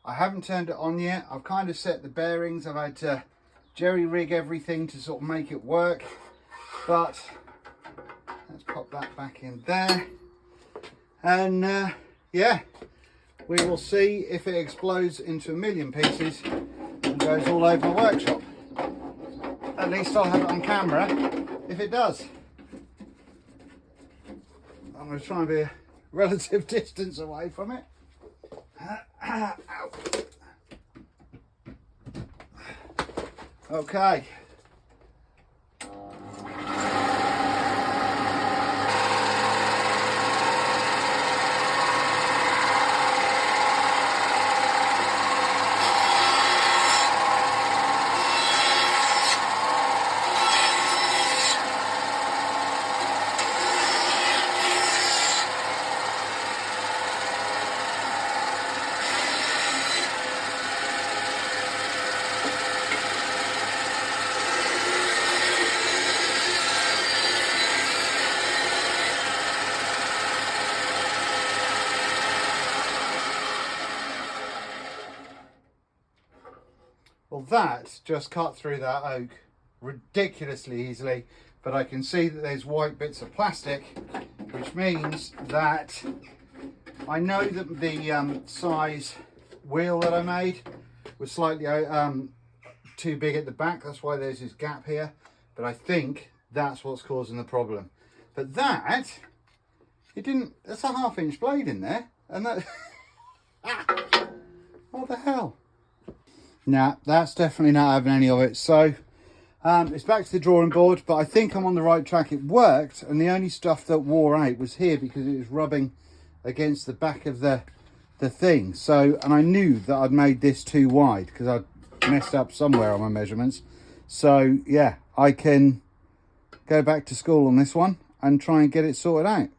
I haven't turned it on yet. I've kind of set the bearings. I've had to jerry rig everything to sort of make it work. But let's pop that back in there. And yeah, we will see if it explodes into a million pieces and goes all over my workshop. At least I'll have it on camera if it does. I'm going to try and be a relative distance away from it. Ow. Okay. Well, that just cut through that oak ridiculously easily, but I can see that there's white bits of plastic, which means that I know that the size wheel that I made was slightly too big at the back. That's why there's this gap here, but I think that's what's causing the problem. But that, that's a 1/2-inch blade in there, and that, what the hell? Nah, that's definitely not having any of it. So it's back to the drawing board, but I think I'm on the right track. It worked, and the only stuff that wore out was here because it was rubbing against the back of the thing. So, and I knew that I'd made this too wide because I'd messed up somewhere on my measurements. So yeah, I can go back to school on this one and try and get it sorted out.